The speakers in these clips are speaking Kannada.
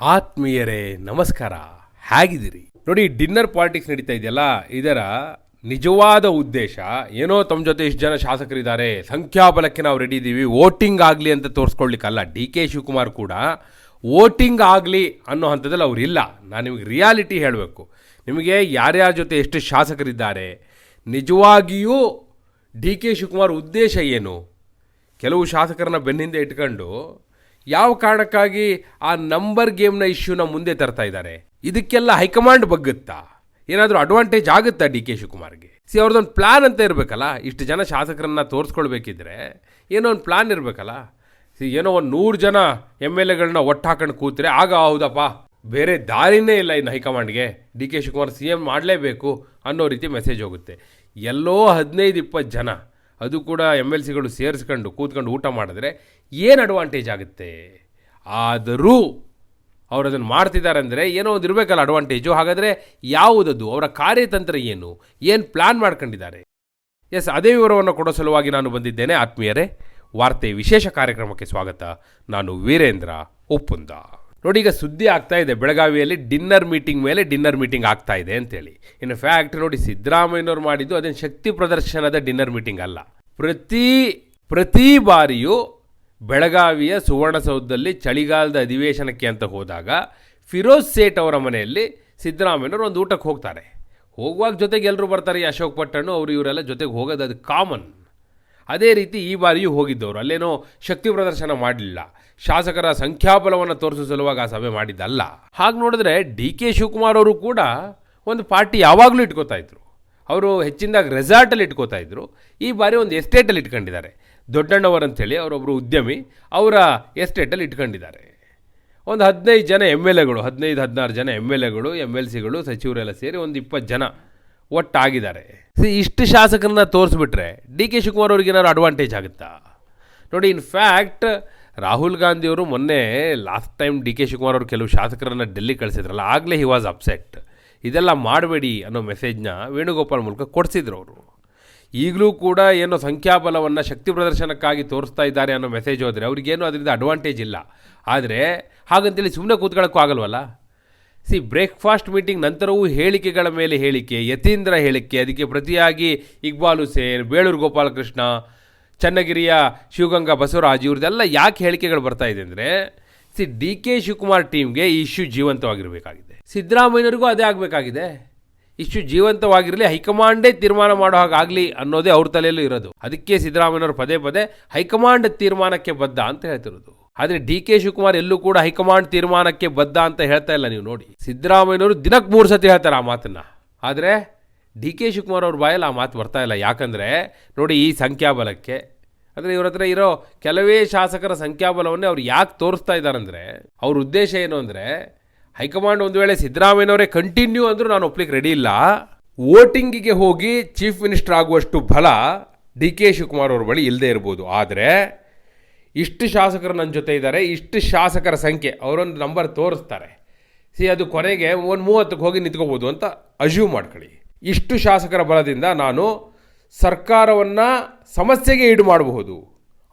ಆತ್ಮೀಯರೇ ನಮಸ್ಕಾರ, ಹೇಗಿದ್ದೀರಿ? ನೋಡಿ, ಡಿನ್ನರ್ ಪಾಲಿಟಿಕ್ಸ್ ನಡೀತಾ ಇದೆಯಲ್ಲ, ಇದರ ನಿಜವಾದ ಉದ್ದೇಶ ಏನೋ ತಮ್ಮ ಜೊತೆ ಇಷ್ಟು ಜನ ಶಾಸಕರಿದ್ದಾರೆ, ಸಂಖ್ಯಾಬಲಕ್ಕೆ ನಾವು ರೆಡಿ ಇದ್ದೀವಿ, ವೋಟಿಂಗ್ ಆಗಲಿ ಅಂತ ತೋರಿಸ್ಕೊಳ್ಳಿಕ್ಕಲ್ಲ. ಡಿ ಕೆ ಶಿವಕುಮಾರ್ ಕೂಡ ವೋಟಿಂಗ್ ಆಗಲಿ ಅನ್ನೋ ಹಂತದಲ್ಲಿ ಅವರಿಲ್ಲ. ನಾನು ನಿಮಗೆ ರಿಯಾಲಿಟಿ ಹೇಳಬೇಕು. ನಿಮಗೆ ಯಾರ್ಯಾರ ಜೊತೆ ಎಷ್ಟು ಶಾಸಕರಿದ್ದಾರೆ, ನಿಜವಾಗಿಯೂ ಡಿ ಕೆ ಶಿವಕುಮಾರ್ ಉದ್ದೇಶ ಏನು? ಕೆಲವು ಶಾಸಕರನ್ನ ಬೆನ್ನಿಂದ ಇಟ್ಕೊಂಡು ಯಾವ ಕಾರಣಕ್ಕಾಗಿ ಆ ನಂಬರ್ ಗೇಮ್ನ ಇಶ್ಯೂನ ಮುಂದೆ ತರ್ತಾ ಇದ್ದಾರೆ? ಇದಕ್ಕೆಲ್ಲ ಹೈಕಮಾಂಡ್ ಬಗ್ಗುತ್ತಾ? ಏನಾದರೂ ಅಡ್ವಾಂಟೇಜ್ ಆಗುತ್ತಾ ಡಿ ಕೆ ಶಿವಕುಮಾರ್ಗೆ? ಅವ್ರದ್ದೊಂದು ಪ್ಲ್ಯಾನ್ ಅಂತ ಇರಬೇಕಲ್ಲ. ಇಷ್ಟು ಜನ ಶಾಸಕರನ್ನ ತೋರಿಸ್ಕೊಳ್ಬೇಕಿದ್ರೆ ಏನೋ ಒಂದು ಪ್ಲ್ಯಾನ್ ಇರಬೇಕಲ್ಲ. ಏನೋ ಒಂದು 100 ಜನ MLAಗಳನ್ನ ಒಟ್ಟು ಹಾಕೊಂಡು ಕೂತ್ರೆ ಆಗ ಹೌದಪ್ಪ, ಬೇರೆ ದಾರಿನೇ ಇಲ್ಲ ಇನ್ನು ಹೈಕಮಾಂಡ್ಗೆ, ಡಿ ಕೆ ಶಿವಕುಮಾರ್ CM ಮಾಡಲೇಬೇಕು ಅನ್ನೋ ರೀತಿ ಮೆಸೇಜ್ ಹೋಗುತ್ತೆ. ಎಲ್ಲೋ 15-20 ಜನ, ಅದು ಕೂಡ MLCಗಳು ಸೇರಿಸ್ಕೊಂಡು ಕೂತ್ಕೊಂಡು ಊಟ ಮಾಡಿದ್ರೆ ಏನು ಅಡ್ವಾಂಟೇಜ್ ಆಗುತ್ತೆ? ಆದರೂ ಅವರು ಅದನ್ನು ಮಾಡ್ತಿದ್ದಾರೆ ಅಂದರೆ ಏನೋ ಒಂದು ಇರಬೇಕಲ್ಲ ಅಡ್ವಾಂಟೇಜು. ಹಾಗಾದರೆ ಯಾವುದದು? ಅವರ ಕಾರ್ಯತಂತ್ರ ಏನು ಪ್ಲ್ಯಾನ್ ಮಾಡ್ಕೊಂಡಿದ್ದಾರೆ? ಎಸ್, ಅದೇ ವಿವರವನ್ನು ಕೊಡೋ ಸಲುವಾಗಿ ನಾನು ಬಂದಿದ್ದೇನೆ. ಆತ್ಮೀಯರೇ, ವಾರ್ತೆ ವಿಶೇಷ ಕಾರ್ಯಕ್ರಮಕ್ಕೆ ಸ್ವಾಗತ. ನಾನು ವೀರೇಂದ್ರ ಉಪ್ಪುಂದ. ನೋಡಿ, ಈಗ ಸುದ್ದಿ ಆಗ್ತಾ ಇದೆ, ಬೆಳಗಾವಿಯಲ್ಲಿ ಡಿನ್ನರ್ ಮೀಟಿಂಗ್ ಮೇಲೆ ಡಿನ್ನರ್ ಮೀಟಿಂಗ್ ಆಗ್ತಾ ಇದೆ ಅಂತೇಳಿ. ಇನ್ನು ಫ್ಯಾಕ್ಟ್ ನೋಡಿ, ಸಿದ್ದರಾಮಯ್ಯನವ್ರು ಮಾಡಿದ್ದು ಅದೇನು ಶಕ್ತಿ ಪ್ರದರ್ಶನದ ಡಿನ್ನರ್ ಮೀಟಿಂಗ್ ಅಲ್ಲ. ಪ್ರತಿ ಬಾರಿಯೂ ಬೆಳಗಾವಿಯ ಸುವರ್ಣಸೌಧದಲ್ಲಿ ಚಳಿಗಾಲದ ಅಧಿವೇಶನಕ್ಕೆ ಅಂತ ಹೋದಾಗ ಫಿರೋಜ್ ಸೇಠ್ ಅವರ ಮನೆಯಲ್ಲಿ ಸಿದ್ದರಾಮಯ್ಯನವರು ಒಂದು ಊಟಕ್ಕೆ ಹೋಗ್ತಾರೆ. ಹೋಗುವಾಗ ಜೊತೆಗೆ ಎಲ್ಲರೂ ಬರ್ತಾರೆ, ಅಶೋಕ್ ಪಟ್ಟಣ್ಣು ಅವರು ಇವರೆಲ್ಲ ಜೊತೆಗೆ ಹೋಗೋದು ಅದು ಕಾಮನ್. ಅದೇ ರೀತಿ ಈ ಬಾರಿಯೂ ಹೋಗಿದ್ದವರು. ಅಲ್ಲೇನೋ ಶಕ್ತಿ ಪ್ರದರ್ಶನ ಮಾಡಲಿಲ್ಲ, ಶಾಸಕರ ಸಂಖ್ಯಾಬಲವನ್ನು ತೋರಿಸೋ ಸಲುವಾಗಿ ಆ ಸಭೆ ಮಾಡಿದ್ದಲ್ಲ. ಹಾಗೆ ನೋಡಿದ್ರೆ ಡಿ ಕೆ ಶಿವಕುಮಾರ್ ಅವರು ಕೂಡ ಒಂದು ಪಾರ್ಟಿ ಯಾವಾಗಲೂ ಇಟ್ಕೋತಾ ಇದ್ರು. ಅವರು ಹೆಚ್ಚಿನದಾಗಿ ರೆಸಾರ್ಟಲ್ಲಿ ಇಟ್ಕೋತಾ ಇದ್ರು. ಈ ಬಾರಿ ಒಂದು ಎಸ್ಟೇಟಲ್ಲಿ ಇಟ್ಕೊಂಡಿದ್ದಾರೆ. ದೊಡ್ಡಣ್ಣವರಂಥೇಳಿ ಅವರೊಬ್ಬರು ಉದ್ಯಮಿ, ಅವರ ಎಸ್ಟೇಟಲ್ಲಿ ಇಟ್ಕೊಂಡಿದ್ದಾರೆ. ಒಂದು 15 ಜನ MLAಗಳು, 15-16 ಜನ MLAಗಳು, MLCಗಳು, ಸಚಿವರೆಲ್ಲ ಸೇರಿ ಒಂದು 20 ಜನ ಒಟ್ಟಾಗಿದ್ದಾರೆ. ಇಷ್ಟು ಶಾಸಕರನ್ನ ತೋರಿಸ್ಬಿಟ್ರೆ ಡಿ ಕೆ ಶಿವಕುಮಾರ್ ಅವ್ರಿಗೆ ಏನಾದ್ರು ಅಡ್ವಾಂಟೇಜ್ ಆಗುತ್ತಾ? ನೋಡಿ, ಇನ್ಫ್ಯಾಕ್ಟ್ ರಾಹುಲ್ ಗಾಂಧಿಯವರು ಮೊನ್ನೆ last time D K Shivakumar ಅವರು ಕೆಲವು ಶಾಸಕರನ್ನು ಡೆಲ್ಲಿ ಕಳಿಸಿದ್ರಲ್ಲ, ಆಗಲೇ ಹಿ ವಾಸ್ ಅಪ್ಸೆಟ್. ಇದೆಲ್ಲ ಮಾಡಬೇಡಿ ಅನ್ನೋ ಮೆಸೇಜ್ನ ವೇಣುಗೋಪಾಲ್ ಮೂಲಕ ಕೊಡಿಸಿದ್ರು ಅವರು. ಈಗಲೂ ಕೂಡ ಏನೋ ಸಂಖ್ಯಾಬಲವನ್ನು ಶಕ್ತಿ ಪ್ರದರ್ಶನಕ್ಕಾಗಿ ತೋರಿಸ್ತಾ ಇದ್ದಾರೆ ಅನ್ನೋ ಮೆಸೇಜ್ ಹೋದರೆ ಅವ್ರಿಗೇನು ಅದರಿಂದ ಅಡ್ವಾಂಟೇಜ್ ಇಲ್ಲ. ಆದರೆ ಹಾಗಂತೇಳಿ ಸುಮ್ಮನೆ ಕೂತ್ಕೊಳ್ಳೋಕ್ಕೂ ಆಗಲ್ವಲ್ಲ. ಬ್ರೇಕ್ಫಾಸ್ಟ್ ಮೀಟಿಂಗ್ ನಂತರವೂ ಹೇಳಿಕೆಗಳ ಮೇಲೆ ಹೇಳಿಕೆ, ಯತೀಂದ್ರ ಹೇಳಿಕೆ, ಅದಕ್ಕೆ ಪ್ರತಿಯಾಗಿ ಇಕ್ಬಾಲ್ ಹುಸೇನ್, ಬೇಳೂರು ಗೋಪಾಲಕೃಷ್ಣ, ಚನ್ನಗಿರಿಯ ಶಿವಗಂಗಾ ಬಸವರಾಜ್, ಇವ್ರದ್ದೆಲ್ಲ ಯಾಕೆ ಹೇಳಿಕೆಗಳು ಬರ್ತಾ ಇದೆ ಅಂದರೆ ಡಿ ಕೆ ಶಿವಕುಮಾರ್ ಟೀಮ್ಗೆ ಈ ಇಶ್ಯೂ ಜೀವಂತವಾಗಿರಬೇಕಾಗಿದೆ. ಸಿದ್ದರಾಮಯ್ಯನವ್ರಿಗೂ ಅದೇ ಆಗಬೇಕಾಗಿದೆ. ಇಶ್ಯೂ ಜೀವಂತವಾಗಿರಲಿ, ಹೈಕಮಾಂಡೇ ತೀರ್ಮಾನ ಮಾಡೋ ಹಾಗಾಗಲಿ ಅನ್ನೋದೇ ಅವ್ರ ತಲೆಯಲ್ಲೂ ಇರೋದು. ಅದಕ್ಕೆ ಸಿದ್ದರಾಮಯ್ಯನವರು ಪದೇ ಪದೇ ಹೈಕಮಾಂಡ್ ತೀರ್ಮಾನಕ್ಕೆ ಬದ್ಧ ಅಂತ ಹೇಳ್ತಿರೋದು. ಆದರೆ ಡಿ ಕೆ ಶಿವಕುಮಾರ್ ಎಲ್ಲೂ ಕೂಡ ಹೈಕಮಾಂಡ್ ತೀರ್ಮಾನಕ್ಕೆ ಬದ್ಧ ಅಂತ ಹೇಳ್ತಾ ಇಲ್ಲ. ನೀವು ನೋಡಿ, ಸಿದ್ದರಾಮಯ್ಯನವರು ದಿನಕ್ಕೆ 3 ಸತಿ ಹೇಳ್ತಾರೆ ಆ ಮಾತನ್ನು. ಆದರೆ ಡಿ ಕೆ ಶಿವಕುಮಾರ್ ಅವ್ರ ಬಾಯಲ್ಲಿ ಆ ಮಾತು ಬರ್ತಾ ಇಲ್ಲ. ಯಾಕಂದರೆ ನೋಡಿ, ಈ ಸಂಖ್ಯಾಬಲಕ್ಕೆ ಅಂದರೆ ಇವ್ರ ಹತ್ರ ಇರೋ ಕೆಲವೇ ಶಾಸಕರ ಸಂಖ್ಯಾಬಲವನ್ನೇ ಅವ್ರು ಯಾಕೆ ತೋರಿಸ್ತಾ ಇದ್ದಾರಂದರೆ, ಅವ್ರ ಉದ್ದೇಶ ಏನು ಅಂದರೆ, ಹೈಕಮಾಂಡ್ ಒಂದು ವೇಳೆ ಸಿದ್ದರಾಮಯ್ಯನವರೇ ಕಂಟಿನ್ಯೂ ಅಂದರೂ ನಾನು ಒಪ್ಲಿಕ್ಕೆ ರೆಡಿ ಇಲ್ಲ, ವೋಟಿಂಗಿಗೆ ಹೋಗಿ ಚೀಫ್ ಮಿನಿಸ್ಟರ್ ಆಗುವಷ್ಟು ಬಲ ಡಿ ಕೆ ಶಿವಕುಮಾರ್ ಅವ್ರ ಬಳಿ ಇಲ್ಲದೆ ಇರ್ಬೋದು. ಆದರೆ ಇಷ್ಟು ಶಾಸಕರು ನನ್ನ ಜೊತೆ ಇದ್ದಾರೆ, ಇಷ್ಟು ಶಾಸಕರ ಸಂಖ್ಯೆ ಅವರೊಂದು ನಂಬರ್ ತೋರಿಸ್ತಾರೆ. ಅದು ಕೊನೆಗೆ ಒಂದು 30ಕ್ಕೆ ಹೋಗಿ ನಿಂತ್ಕೋಬೋದು ಅಂತ ಅಜ್ಯೂಮ್ ಮಾಡ್ಕೊಳ್ಳಿ. ಇಷ್ಟು ಶಾಸಕರ ಬಲದಿಂದ ನಾನು ಸರ್ಕಾರವನ್ನು ಸಮಸ್ಯೆಗೆ ಈಡು ಮಾಡಬಹುದು.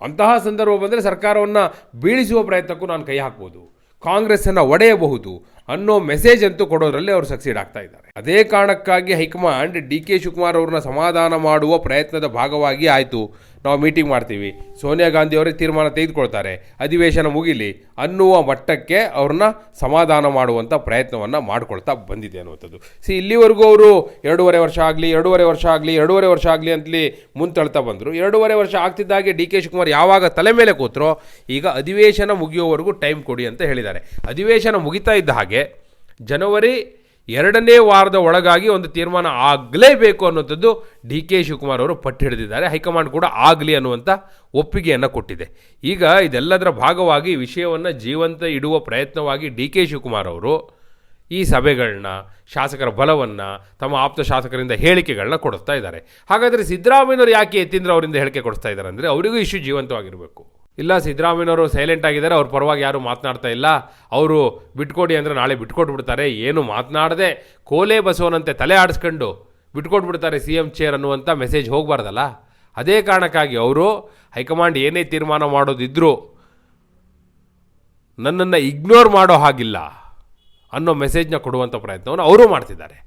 ಅಂತಹ ಸಂದರ್ಭ ಬಂದರೆ ಸರ್ಕಾರವನ್ನು ಬೀಳಿಸುವ ಪ್ರಯತ್ನಕ್ಕೂ ನಾನು ಕೈ ಹಾಕ್ಬೋದು, ಕಾಂಗ್ರೆಸ್ಸನ್ನು ಒಡೆಯಬಹುದು ಅನ್ನೋ ಮೆಸೇಜ್ ಅಂತೂ ಕೊಡೋದ್ರಲ್ಲಿ ಅವರು ಸಕ್ಸೀಡ್ ಆಗ್ತಾ ಇದ್ದಾರೆ. ಅದೇ ಕಾರಣಕ್ಕಾಗಿ ಹೈಕಮಾಂಡ್ ಡಿ ಕೆ ಶಿವಕುಮಾರ್ ಅವ್ರನ್ನ ಸಮಾಧಾನ ಮಾಡುವ ಪ್ರಯತ್ನದ ಭಾಗವಾಗಿ ಆಯಿತು, ನಾವು ಮೀಟಿಂಗ್ ಮಾಡ್ತೀವಿ, ಸೋನಿಯಾ ಗಾಂಧಿ ಅವರೇ ತೀರ್ಮಾನ ತೆಗೆದುಕೊಳ್ತಾರೆ, ಅಧಿವೇಶನ ಮುಗಿಲಿ ಅನ್ನುವ ಮಟ್ಟಕ್ಕೆ ಅವ್ರನ್ನ ಸಮಾಧಾನ ಮಾಡುವಂಥ ಪ್ರಯತ್ನವನ್ನು ಮಾಡ್ಕೊಳ್ತಾ ಬಂದಿದೆ ಅನ್ನುವಂಥದ್ದು. ಇಲ್ಲಿವರೆಗೂ ಅವರು 2.5 ವರ್ಷ ಆಗಲಿ ಅಂತಲೇ ಮುಂತಳ್ತಾ ಬಂದರು. 2.5 ವರ್ಷ ಆಗ್ತಿದ್ದಾಗೆ ಡಿ ಕೆ ಶಿವಕುಮಾರ್ ಯಾವಾಗ ತಲೆ ಮೇಲೆ ಕೂತ್ರೋ, ಈಗ ಅಧಿವೇಶನ ಮುಗಿಯೋವರೆಗೂ ಟೈಮ್ ಕೊಡಿ ಅಂತ ಹೇಳಿದ್ದಾರೆ. ಅಧಿವೇಶನ ಮುಗಿತಾ ಇದ್ದ ಹಾಗೆ ಜನವರಿ 2ನೇ ವಾರದ ಒಳಗಾಗಿ ಒಂದು ತೀರ್ಮಾನ ಆಗಲೇಬೇಕು ಅನ್ನೋಂಥದ್ದು ಡಿ ಕೆ ಶಿವಕುಮಾರ್ ಅವರು ಪಟ್ಟು ಹಿಡಿದಿದ್ದಾರೆ. ಹೈಕಮಾಂಡ್ ಕೂಡ ಆಗಲಿ ಅನ್ನುವಂಥ ಒಪ್ಪಿಗೆಯನ್ನು ಕೊಟ್ಟಿದೆ. ಈಗ ಇದೆಲ್ಲದರ ಭಾಗವಾಗಿ ವಿಷಯವನ್ನು ಜೀವಂತ ಇಡುವ ಪ್ರಯತ್ನವಾಗಿ ಡಿ ಕೆ ಶಿವಕುಮಾರ್ ಅವರು ಈ ಸಭೆಗಳನ್ನ, ಶಾಸಕರ ಬಲವನ್ನು, ತಮ್ಮ ಆಪ್ತ ಶಾಸಕರಿಂದ ಹೇಳಿಕೆಗಳನ್ನ ಕೊಡಿಸ್ತಾ ಇದ್ದಾರೆ. ಹಾಗಾದರೆ ಸಿದ್ದರಾಮಯ್ಯನವರು ಯಾಕೆ ಯತೀಂದ್ರ ಅವರಿಂದ ಹೇಳಿಕೆ ಕೊಡಿಸ್ತಾ ಇದ್ದಾರೆ ಅಂದರೆ, ಅವರಿಗೂ ಇಶ್ಯೂ ಜೀವಂತವಾಗಿರಬೇಕು. ಇಲ್ಲ, ಸಿದ್ದರಾಮಯ್ಯನವರು ಸೈಲೆಂಟ್ ಆಗಿದ್ದಾರೆ, ಅವ್ರ ಪರವಾಗಿ ಯಾರೂ ಮಾತನಾಡ್ತಾ ಇಲ್ಲ, ಅವರು ಬಿಟ್ಕೊಡಿ ಅಂದರೆ ನಾಳೆ ಬಿಟ್ಕೊಟ್ಬಿಡ್ತಾರೆ, ಏನು ಮಾತನಾಡದೆ ಕೋಲೆ ಬಸವನಂತೆ ತಲೆ ಆಡಿಸ್ಕೊಂಡು ಬಿಟ್ಕೊಟ್ಬಿಡ್ತಾರೆ CM ಚೇರ್ ಅನ್ನುವಂಥ ಮೆಸೇಜ್ ಹೋಗಬಾರ್ದಲ್ಲ. ಅದೇ ಕಾರಣಕ್ಕಾಗಿ ಅವರು ಹೈಕಮಾಂಡ್ ಏನೇ ತೀರ್ಮಾನ ಮಾಡೋದಿದ್ರೂ ನನ್ನನ್ನು ಇಗ್ನೋರ್ ಮಾಡೋ ಹಾಗಿಲ್ಲ ಅನ್ನೋ ಮೆಸೇಜ್ನ ಕೊಡುವಂಥ ಪ್ರಯತ್ನವನ್ನು ಅವರು ಮಾಡ್ತಿದ್ದಾರೆ.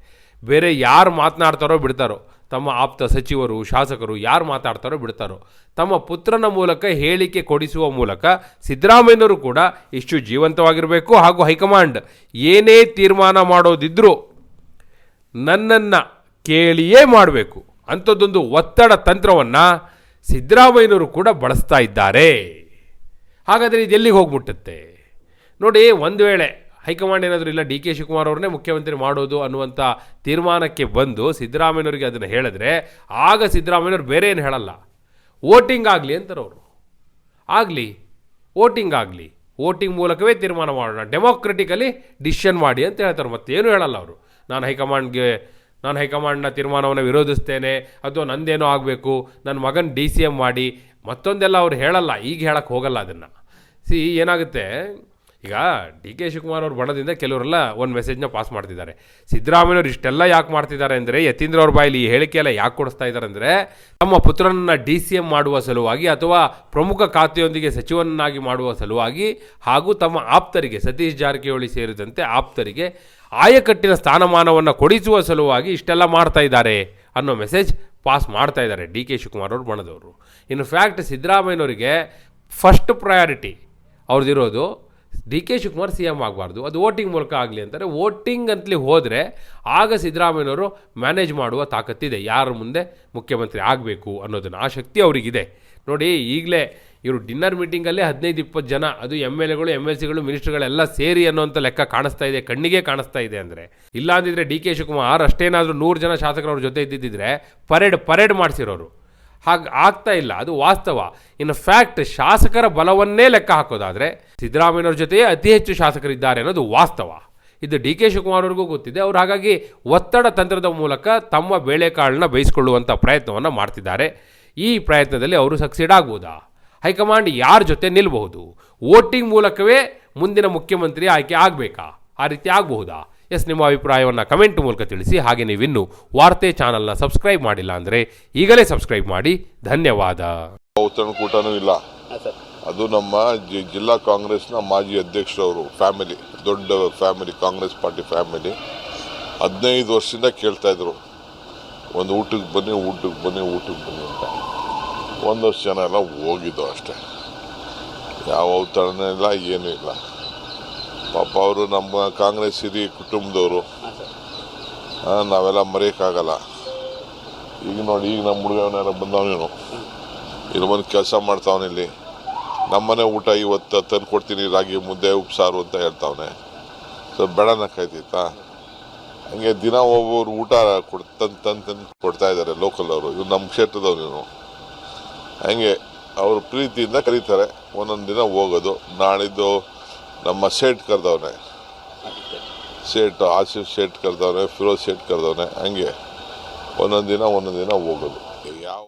ಬೇರೆ ಯಾರು ಮಾತನಾಡ್ತಾರೋ ಬಿಡ್ತಾರೋ, ತಮ್ಮ ಆಪ್ತ ಸಚಿವರು, ಶಾಸಕರು ಯಾರು ಮಾತಾಡ್ತಾರೋ ಬಿಡ್ತಾರೋ, ತಮ್ಮ ಪುತ್ರನ ಮೂಲಕ ಹೇಳಿಕೆ ಕೊಡಿಸುವ ಮೂಲಕ ಸಿದ್ದರಾಮಯ್ಯನವರು ಕೂಡ ಇಷ್ಟು ಜೀವಂತವಾಗಿರಬೇಕು, ಹಾಗೂ ಹೈಕಮಾಂಡ್ ಏನೇ ತೀರ್ಮಾನ ಮಾಡೋದಿದ್ರೂ ನನ್ನನ್ನು ಕೇಳಿಯೇ ಮಾಡಬೇಕು ಅಂಥದ್ದೊಂದು ಒತ್ತಡ ತಂತ್ರವನ್ನು ಸಿದ್ದರಾಮಯ್ಯನವರು ಕೂಡ ಬಳಸ್ತಾ ಇದ್ದಾರೆ. ಹಾಗಾದರೆ ಇದು ಎಲ್ಲಿಗೆ ಹೋಗ್ಬಿಟ್ಟುತ್ತೆ ನೋಡಿ. ಒಂದು ವೇಳೆ ಹೈಕಮಾಂಡ್ ಏನಾದರೂ ಇಲ್ಲ ಡಿ ಕೆ ಶಿವಕುಮಾರ್ ಅವ್ರನ್ನೇ ಮುಖ್ಯಮಂತ್ರಿ ಮಾಡೋದು ಅನ್ನುವಂಥ ತೀರ್ಮಾನಕ್ಕೆ ಬಂದು ಸಿದ್ದರಾಮಯ್ಯನವರಿಗೆ ಅದನ್ನು ಹೇಳಿದ್ರೆ, ಆಗ ಸಿದ್ದರಾಮಯ್ಯನವ್ರು ಬೇರೆ ಏನು ಹೇಳಲ್ಲ, ವೋಟಿಂಗ್ ಆಗಲಿ ಅಂತಾರೆ ಅವರು. ಆಗಲಿ, ವೋಟಿಂಗ್ ಆಗಲಿ, ವೋಟಿಂಗ್ ಮೂಲಕವೇ ತೀರ್ಮಾನ ಮಾಡೋಣ, ಡೆಮೋಕ್ರೆಟಿಕಲಿ ಡಿಸಿಷನ್ ಮಾಡಿ ಅಂತ ಹೇಳ್ತಾರೆ. ಮತ್ತೇನು ಹೇಳಲ್ಲ ಅವರು. ನಾನು ಹೈಕಮಾಂಡ್ನ ತೀರ್ಮಾನವನ್ನು ವಿರೋಧಿಸ್ತೇನೆ, ಅಥವಾ ನಂದೇನೋ ಆಗಬೇಕು, ನನ್ನ ಮಗನ DCM ಮಾಡಿ, ಮತ್ತೊಂದೆಲ್ಲ ಅವ್ರು ಹೇಳಲ್ಲ. ಈಗ ಹೇಳಕ್ಕೆ ಹೋಗಲ್ಲ ಅದನ್ನು. ಏನಾಗುತ್ತೆ ಈಗ ಡಿ ಕೆ ಶಿವಕುಮಾರ್ ಅವ್ರ ಬಣದಿಂದ ಕೆಲವರೆಲ್ಲ ಒಂದು ಮೆಸೇಜ್ನ ಪಾಸ್ ಮಾಡ್ತಿದ್ದಾರೆ. ಸಿದ್ದರಾಮಯ್ಯವ್ರು ಇಷ್ಟೆಲ್ಲ ಯಾಕೆ ಮಾಡ್ತಿದ್ದಾರೆ ಅಂದರೆ, ಯತೀಂದ್ರ ಅವ್ರ ಬಾಯಲ್ಲಿ ಈ ಹೇಳಿಕೆಯೆಲ್ಲ ಯಾಕೆ ಕೊಡಿಸ್ತಾ ಇದ್ದಾರೆ ಅಂದರೆ, ತಮ್ಮ ಪುತ್ರನನ್ನು DCM ಮಾಡುವ ಸಲುವಾಗಿ, ಅಥವಾ ಪ್ರಮುಖ ಖಾತೆಯೊಂದಿಗೆ ಸಚಿವನನ್ನಾಗಿ ಮಾಡುವ ಸಲುವಾಗಿ, ಹಾಗೂ ತಮ್ಮ ಆಪ್ತರಿಗೆ, ಸತೀಶ್ ಜಾರಕಿಹೊಳಿ ಸೇರಿದಂತೆ ಆಪ್ತರಿಗೆ ಆಯಕಟ್ಟಿನ ಸ್ಥಾನಮಾನವನ್ನು ಕೊಡಿಸುವ ಸಲುವಾಗಿ ಇಷ್ಟೆಲ್ಲ ಮಾಡ್ತಾ ಇದ್ದಾರೆ ಅನ್ನೋ ಮೆಸೇಜ್ ಪಾಸ್ ಮಾಡ್ತಾ ಇದ್ದಾರೆ ಡಿ ಕೆ ಶಿವಕುಮಾರ್ ಅವ್ರ ಬಣದವರು. ಇನ್ ಫ್ಯಾಕ್ಟ್ ಸಿದ್ದರಾಮಯ್ಯನವರಿಗೆ ಫಸ್ಟ್ ಪ್ರಯಾರಿಟಿ ಅವ್ರದ್ದಿರೋದು ಡಿ ಕೆ ಶಿವಕುಮಾರ್ CM ಆಗಬಾರ್ದು, ಅದು ವೋಟಿಂಗ್ ಮೂಲಕ ಆಗಲಿ ಅಂತಾರೆ. ವೋಟಿಂಗ್ ಅಂತಲೇ ಹೋದರೆ ಆಗ ಸಿದ್ದರಾಮಯ್ಯನವರು ಮ್ಯಾನೇಜ್ ಮಾಡುವ ತಾಕತ್ತಿದೆ, ಯಾರ ಮುಂದೆ ಮುಖ್ಯಮಂತ್ರಿ ಆಗಬೇಕು ಅನ್ನೋದನ್ನು, ಆ ಶಕ್ತಿ ಅವರಿಗಿದೆ. ನೋಡಿ, ಈಗಲೇ ಇವರು ಡಿನ್ನರ್ ಮೀಟಿಂಗಲ್ಲೇ 15-20 ಜನ, ಅದು MLAಗಳು, MLCಗಳು, ಮಿನಿಸ್ಟರ್ಗಳೆಲ್ಲ ಸೇರಿ ಅನ್ನೋಂಥ ಲೆಕ್ಕ ಕಾಣಿಸ್ತಾ ಇದೆ, ಕಣ್ಣಿಗೆ ಕಾಣಿಸ್ತಾ ಇದೆ. ಅಂದರೆ ಇಲ್ಲ ಅಂದಿದ್ರೆ ಡಿ ಕೆ ಶಿವಕುಮಾರ್ ಅಷ್ಟೇನಾದರೂ 100 ಜನ ಶಾಸಕರವ್ರ ಜೊತೆ ಇದ್ದಿದ್ದರೆ ಪರೇಡ್ ಮಾಡಿಸಿರೋರು. ಹಾಗೆ ಆಗ್ತಾ ಇಲ್ಲ, ಅದು ವಾಸ್ತವ. ಇನ್ನು ಫ್ಯಾಕ್ಟ್ ಶಾಸಕರ ಬಲವನ್ನೇ ಲೆಕ್ಕ ಹಾಕೋದಾದರೆ ಸಿದ್ದರಾಮಯ್ಯನವ್ರ ಜೊತೆಯೇ ಅತಿ ಹೆಚ್ಚು ಶಾಸಕರಿದ್ದಾರೆ ಅನ್ನೋದು ವಾಸ್ತವ. ಇದು ಡಿ ಕೆ ಶಿವಕುಮಾರ್ ಅವ್ರಿಗೂ ಗೊತ್ತಿದೆ. ಅವರು ಹಾಗಾಗಿ ಒತ್ತಡ ತಂತ್ರದ ಮೂಲಕ ತಮ್ಮ ಬೇಳೆಕಾಳನ್ನ ಬೇಯಿಸಿಕೊಳ್ಳುವಂಥ ಪ್ರಯತ್ನವನ್ನು ಮಾಡ್ತಿದ್ದಾರೆ. ಈ ಪ್ರಯತ್ನದಲ್ಲಿ ಅವರು ಸಕ್ಸೀಡ್ ಆಗ್ಬೋದಾ? ಹೈಕಮಾಂಡ್ ಯಾರ ಜೊತೆ ನಿಲ್ಲಬಹುದು? ವೋಟಿಂಗ್ ಮೂಲಕವೇ ಮುಂದಿನ ಮುಖ್ಯಮಂತ್ರಿ ಆಯ್ಕೆ ಆಗಬೇಕಾ? ಆ ರೀತಿ ಆಗಬಹುದಾ? ನಿಮ್ಮ ಅಭಿಪ್ರಾಯವನ್ನು ಕಮೆಂಟ್ ಮೂಲಕ ತಿಳಿಸಿ. ಹಾಗೆ ನೀವಿನ್ನೂ ವಾರ್ತೆ ಚಾನಲ್ನ ಸಬ್ಸ್ಕ್ರೈಬ್ ಮಾಡಿಲ್ಲ ಅಂದರೆ ಈಗಲೇ ಸಬ್ಸ್ಕ್ರೈಬ್ ಮಾಡಿ. ಧನ್ಯವಾದ. ಔತಣಕೂಟನೂ ಇಲ್ಲ, ಅದು ನಮ್ಮ ಜಿಲ್ಲಾ ಕಾಂಗ್ರೆಸ್ನ ಮಾಜಿ ಅಧ್ಯಕ್ಷರವರು ಫ್ಯಾಮಿಲಿ, ದೊಡ್ಡ ಫ್ಯಾಮಿಲಿ, ಕಾಂಗ್ರೆಸ್ ಪಾರ್ಟಿ ಫ್ಯಾಮಿಲಿ. 15 ವರ್ಷದಿಂದ ಕೇಳ್ತಾ ಇದ್ರು, ಒಂದು ಊಟಕ್ಕೆ ಬನ್ನಿ ಅಂತ. 1 ವರ್ಷ ಜನ ಎಲ್ಲ ಹೋಗಿದ್ದು ಅಷ್ಟೇ, ಯಾವ ಔತಣ ಇಲ್ಲ, ಏನೂ ಇಲ್ಲ. ಪಾಪ ಅವರು ನಮ್ಮ ಕಾಂಗ್ರೆಸ್ ಹಿರಿಯ ಕುಟುಂಬದವರು, ನಾವೆಲ್ಲ ಮರೆಯೋಕ್ಕಾಗಲ್ಲ. ಈಗ ನೋಡಿ, ಈಗ ನಮ್ಮ ಹುಡುಗವನೆಲ್ಲ ಬಂದವನೇನು ಇಲ್ಲಿ ಬಂದು ಕೆಲಸ ಮಾಡ್ತಾವನೆ. ಇಲ್ಲಿ ನಮ್ಮನೆ ಊಟ ಇವತ್ತು ತಂದು ಕೊಡ್ತೀನಿ, ರಾಗಿ ಮುದ್ದೆ ಉಪ್ಸಾರು ಅಂತ ಹೇಳ್ತಾವನೆ. ಸೊ ಬೇಡನಕ್ಕಾಯ್ತಿತ್ತಾ? ಹಂಗೆ ದಿನ ಒಬ್ಬೊಬ್ರು ಊಟ ತಂದು ಕೊಡ್ತಾ ಇದ್ದಾರೆ ಲೋಕಲ್ ಅವರು. ಇವ್ರು ನಮ್ಮ ಕ್ಷೇತ್ರದವನೇನು. ಹಂಗೆ ಅವರು ಪ್ರೀತಿಯಿಂದ ಕರೀತಾರೆ, ಒಂದೊಂದು ದಿನ ಹೋಗೋದು. ನಾಳಿದ್ದು ನಮ್ಮ ಸೇಠ್ ಕರೆದವನೆ, ಆಸಿಫ್ ಸೇಠ್ ಕರೆದವನೆ, ಫಿರೋಜ್ ಸೇಠ್ ಕರೆದವನೆ. ಹಂಗೆ ಒಂದೊಂದು ದಿನ ಹೋಗೋದು. ಯಾವ